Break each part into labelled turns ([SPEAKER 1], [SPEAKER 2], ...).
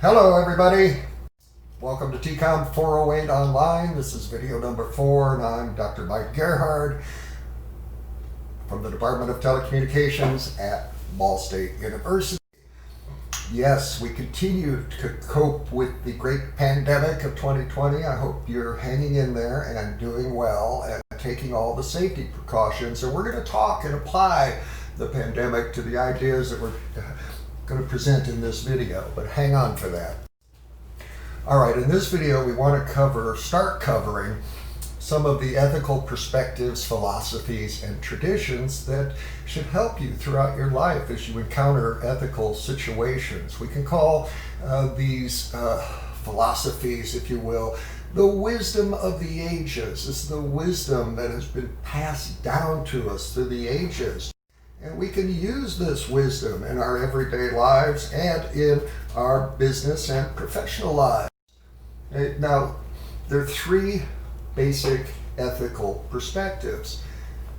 [SPEAKER 1] Hello everybody, welcome to TCOM 408 Online. This is video number 4 and I'm Dr. Mike Gerhard from the Department of Telecommunications at Ball State University. Yes, we continue to cope with the great pandemic of 2020. I hope you're hanging in there and doing well and taking all the safety precautions. And we're going to talk and apply the pandemic to the ideas that we're going to present in this video, but hang on for that. All right, in this video we want to start covering some of the ethical perspectives, philosophies, and traditions that should help you throughout your life as you encounter ethical situations. We can call these philosophies, if you will, the wisdom of the ages. It's the wisdom that has been passed down to us through the ages. And we can use this wisdom in our everyday lives and in our business and professional lives. Now, there are 3 basic ethical perspectives.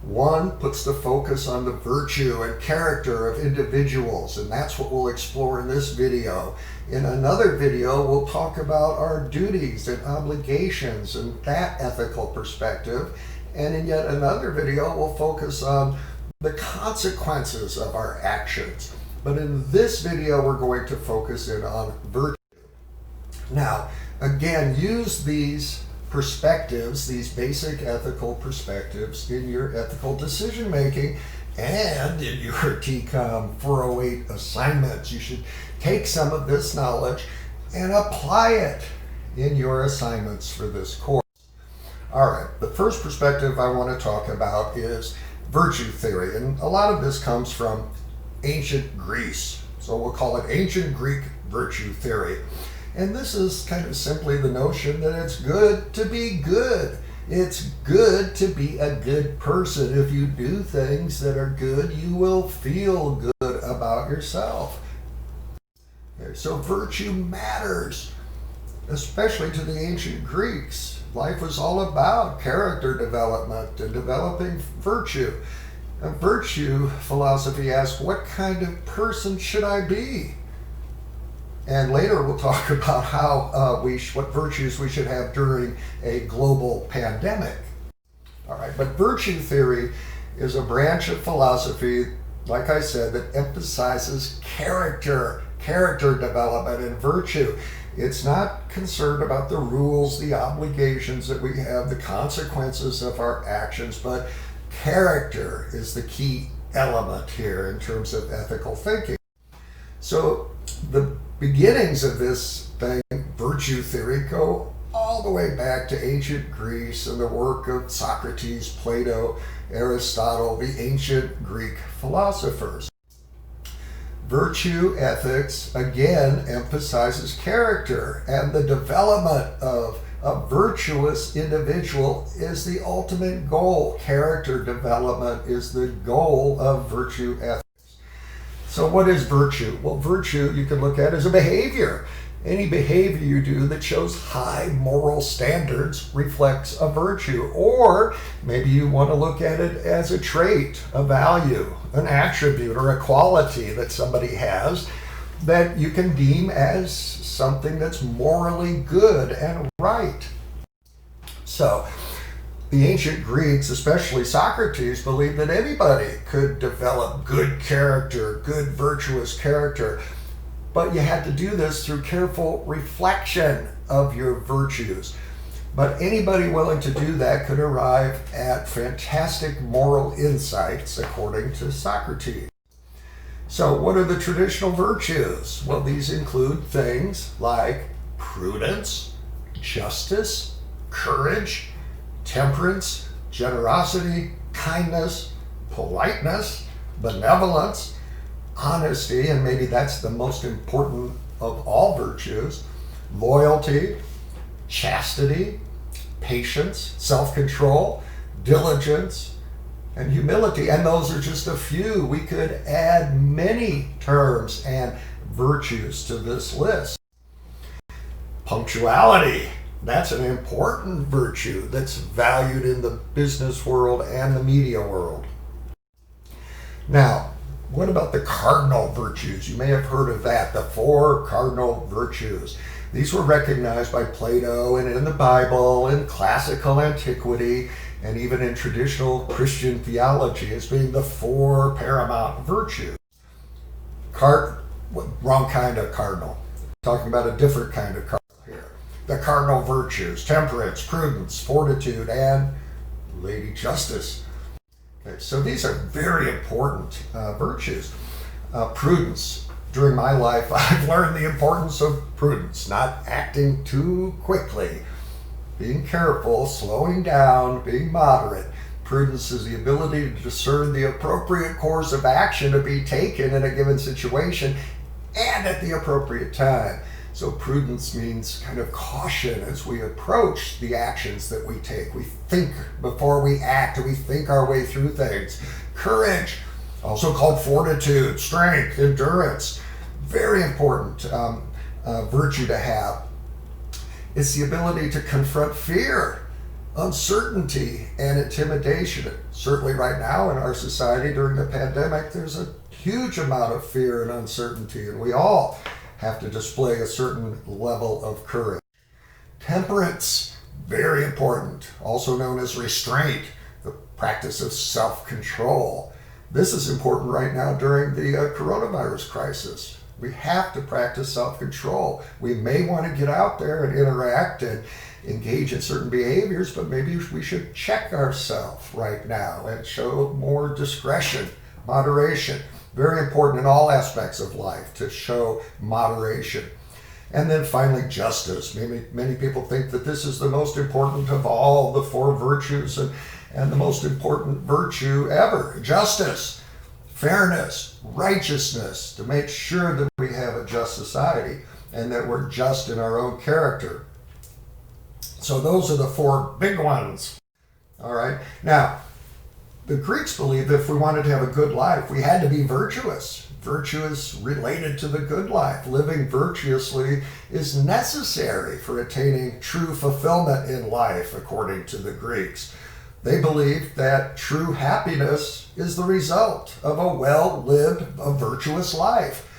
[SPEAKER 1] One puts the focus on the virtue and character of individuals, and that's what we'll explore in this video. In another video, we'll talk about our duties and obligations and that ethical perspective. And in yet another video, we'll focus on the consequences of our actions. But in this video, we're going to focus in on virtue. Now, again, use these perspectives, these basic ethical perspectives in your ethical decision making and in your TCOM 408 assignments. You should take some of this knowledge and apply it in your assignments for this course. All right, the first perspective I want to talk about is virtue theory, and a lot of this comes from ancient Greece. So we'll call it ancient Greek virtue theory. And this is kind of simply the notion that it's good to be good. It's good to be a good person. If you do things that are good, you will feel good about yourself. Okay, so virtue matters, especially to the ancient Greeks. Life was all about character development and developing virtue. A virtue philosophy asks, what kind of person should I be? And later we'll talk about how what virtues we should have during a global pandemic. All right, but virtue theory is a branch of philosophy, like I said, that emphasizes character development and virtue. It's not concerned about the rules, the obligations that we have, the consequences of our actions, but character is the key element here in terms of ethical thinking. So the beginnings of this thing, virtue theory, go all the way back to ancient Greece and the work of Socrates, Plato, Aristotle, the ancient Greek philosophers. Virtue ethics, again, emphasizes character, and the development of a virtuous individual is the ultimate goal. Character development is the goal of virtue ethics. So what is virtue? Well, virtue you can look at as a behavior. Any behavior you do that shows high moral standards reflects a virtue. Or maybe you want to look at it as a trait, a value, an attribute, or a quality that somebody has that you can deem as something that's morally good and right. So the ancient Greeks, especially Socrates, believed that anybody could develop good character, good virtuous character. But you had to do this through careful reflection of your virtues. But anybody willing to do that could arrive at fantastic moral insights, according to Socrates. So what are the traditional virtues? Well, these include things like prudence, justice, courage, temperance, generosity, kindness, politeness, benevolence, honesty, and maybe that's the most important of all virtues, loyalty, chastity, patience, self-control, diligence, and humility. And those are just a few. We could add many terms and virtues to this list. Punctuality. That's an important virtue that's valued in the business world and the media world. Now, What about the cardinal virtues? You may have heard of that, the 4 cardinal virtues. These were recognized by Plato and in the Bible, in classical antiquity, and even in traditional Christian theology as being the 4 paramount virtues. Wrong kind of cardinal. Talking about a different kind of cardinal here. The cardinal virtues: temperance, prudence, fortitude, and Lady Justice. Okay, so these are very important virtues. Prudence. During my life, I've learned the importance of prudence, not acting too quickly, being careful, slowing down, being moderate. Prudence is the ability to discern the appropriate course of action to be taken in a given situation and at the appropriate time. So prudence means kind of caution as we approach the actions that we take. We think before we act, we think our way through things. Courage, also called fortitude, strength, endurance, very important virtue to have. It's the ability to confront fear, uncertainty, and intimidation. Certainly right now in our society during the pandemic, there's a huge amount of fear and uncertainty, and we all have to display a certain level of courage. Temperance, very important, also known as restraint, the practice of self-control. This is important right now during the coronavirus crisis. We have to practice self-control. We may want to get out there and interact and engage in certain behaviors, but maybe we should check ourselves right now and show more discretion, moderation. Very important in all aspects of life to show moderation. And then finally, justice. Many people think that this is the most important of all the 4 virtues and the most important virtue ever. Justice, fairness, righteousness, to make sure that we have a just society and that we're just in our own character. So those are the 4 big ones. All right. Now, the Greeks believed that if we wanted to have a good life, we had to be virtuous. Virtue is related to the good life. Living virtuously is necessary for attaining true fulfillment in life, according to the Greeks. They believed that true happiness is the result of a well-lived, a virtuous life.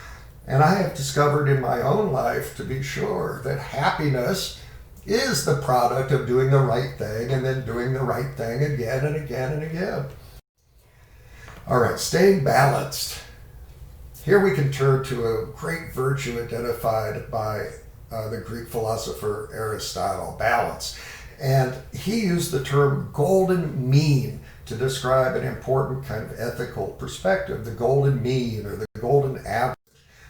[SPEAKER 1] And I have discovered in my own life, to be sure, that happiness is the product of doing the right thing and then doing the right thing again and again and again. All right, staying balanced. Here we can turn to a great virtue identified by the Greek philosopher Aristotle, balance. And he used the term golden mean to describe an important kind of ethical perspective, the golden mean or the golden average.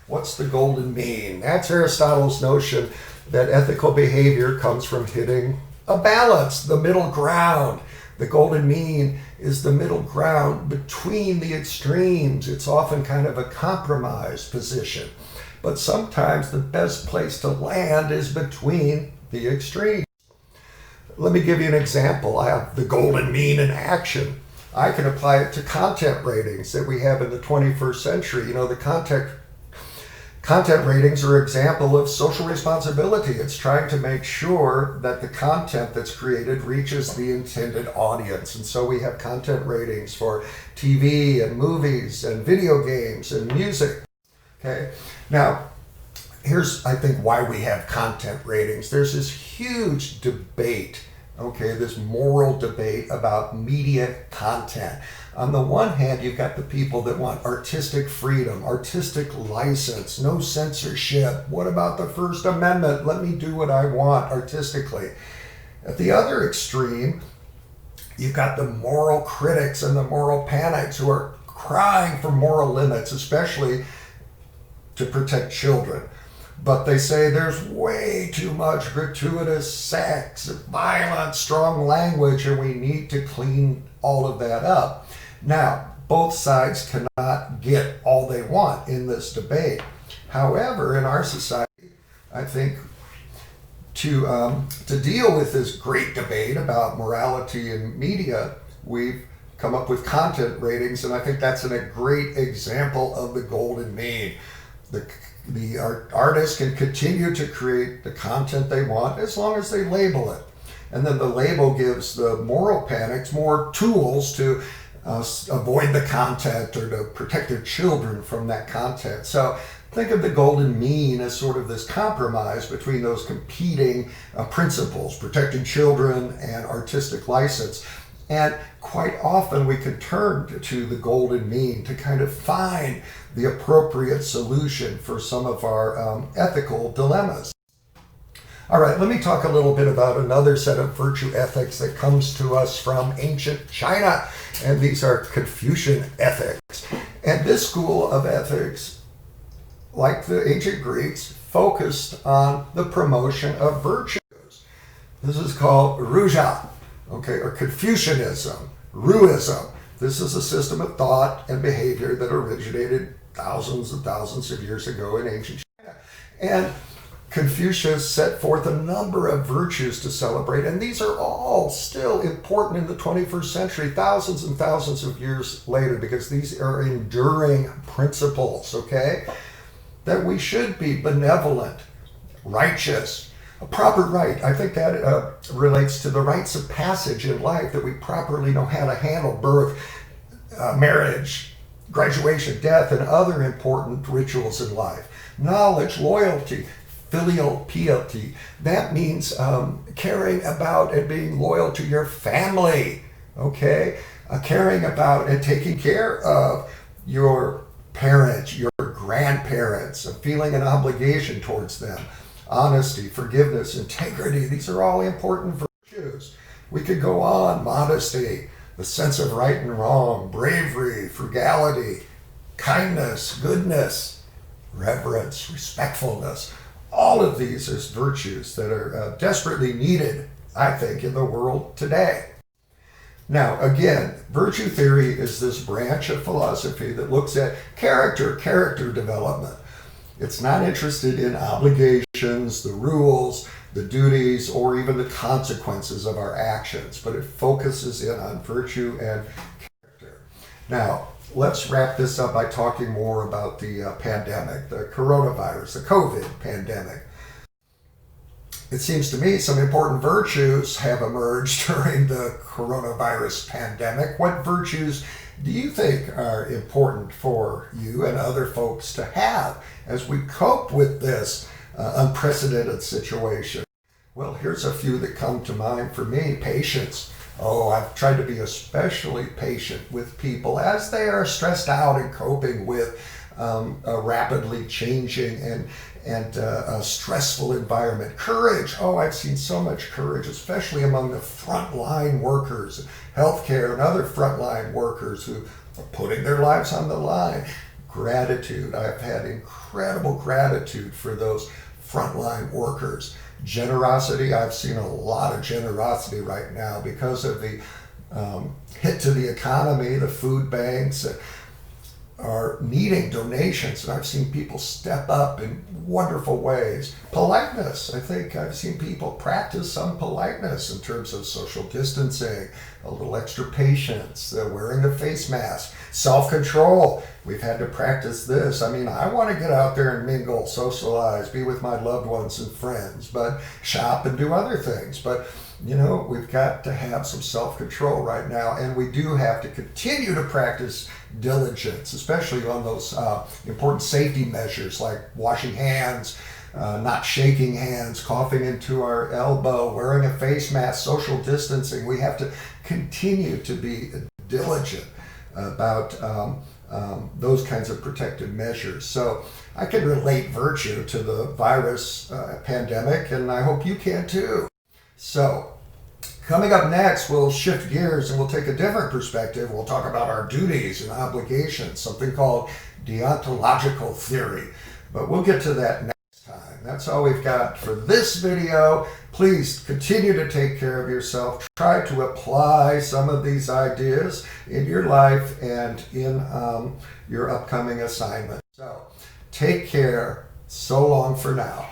[SPEAKER 1] What's the golden mean? That's Aristotle's notion that ethical behavior comes from hitting a balance, the middle ground. The golden mean is the middle ground between the extremes. It's often kind of a compromise position. But sometimes the best place to land is between the extremes. Let me give you an example. I have the golden mean in action. I can apply it to content ratings that we have in the 21st century. You know, the content ratings are an example of social responsibility. It's trying to make sure that the content that's created reaches the intended audience. And so we have content ratings for TV and movies and video games and music. Okay. Now, here's, I think, why we have content ratings. There's this huge debate, okay, this moral debate about media content. On the one hand, you've got the people that want artistic freedom, artistic license, no censorship. What about the First Amendment? Let me do what I want artistically. At the other extreme, you've got the moral critics and the moral panics who are crying for moral limits, especially to protect children. But they say there's way too much gratuitous sex, violence, strong language, and we need to clean all of that up. Now, both sides cannot get all they want in this debate. However, in our society, I think to deal with this great debate about morality in media, we've come up with content ratings, and I think that's a great example of the golden mean. The artists can continue to create the content they want as long as they label it. And then the label gives the moral panics more tools to avoid the content or to protect their children from that content. So think of the golden mean as sort of this compromise between those competing principles, protecting children and artistic license. And quite often we can turn to the golden mean to kind of find the appropriate solution for some of our ethical dilemmas. All right, let me talk a little bit about another set of virtue ethics that comes to us from ancient China, and these are Confucian ethics. And this school of ethics, like the ancient Greeks, focused on the promotion of virtues. This is called Ruja, okay, or Confucianism, Ruism. This is a system of thought and behavior that originated thousands and thousands of years ago in ancient China. And Confucius set forth a number of virtues to celebrate, and these are all still important in the 21st century, thousands and thousands of years later, because these are enduring principles, okay? That we should be benevolent, righteous, a proper right. I think that relates to the rites of passage in life, that we properly know how to handle birth, marriage, graduation, death, and other important rituals in life. Knowledge, loyalty, filial piety. That means caring about and being loyal to your family, okay? Caring about and taking care of your parents, your grandparents, feeling an obligation towards them. Honesty, forgiveness, integrity, these are all important virtues. We could go on. Modesty, the sense of right and wrong, bravery, frugality, kindness, goodness, reverence, respectfulness. All of these are virtues that are desperately needed, I think, in the world today. Now, again, virtue theory is this branch of philosophy that looks at character development. It's not interested in obligations, the rules, the duties, or even the consequences of our actions, but it focuses in on virtue and character. Now, let's wrap this up by talking more about the pandemic, the coronavirus, the COVID pandemic. It seems to me some important virtues have emerged during the coronavirus pandemic. What virtues do you think are important for you and other folks to have as we cope with this unprecedented situation? Well, here's a few that come to mind for me. Patience. Oh, I've tried to be especially patient with people as they are stressed out and coping with a rapidly changing and a stressful environment. Courage. Oh, I've seen so much courage, especially among the frontline workers, healthcare and other frontline workers who are putting their lives on the line. Gratitude. I've had incredible gratitude for those frontline workers. Generosity. I've seen a lot of generosity right now because of the hit to the economy. The food banks are needing donations, and I've seen people step up in wonderful ways. Politeness. I think I've seen people practice some politeness in terms of social distancing, a little extra patience, wearing the face mask. Self-control. We've had to practice this. I mean, I want to get out there and mingle, socialize, be with my loved ones and friends, but shop and do other things. But you know, we've got to have some self-control right now, and we do have to continue to practice diligence, especially on those important safety measures like washing hands, not shaking hands, coughing into our elbow, wearing a face mask, social distancing. We have to continue to be diligent about those kinds of protective measures. So I can relate virtue to the virus pandemic, and I hope you can too. So, coming up next, we'll shift gears and we'll take a different perspective. We'll talk about our duties and obligations, something called deontological theory. But we'll get to that next time. That's all we've got for this video. Please continue to take care of yourself. Try to apply some of these ideas in your life and in your upcoming assignment. So, take care. So long for now.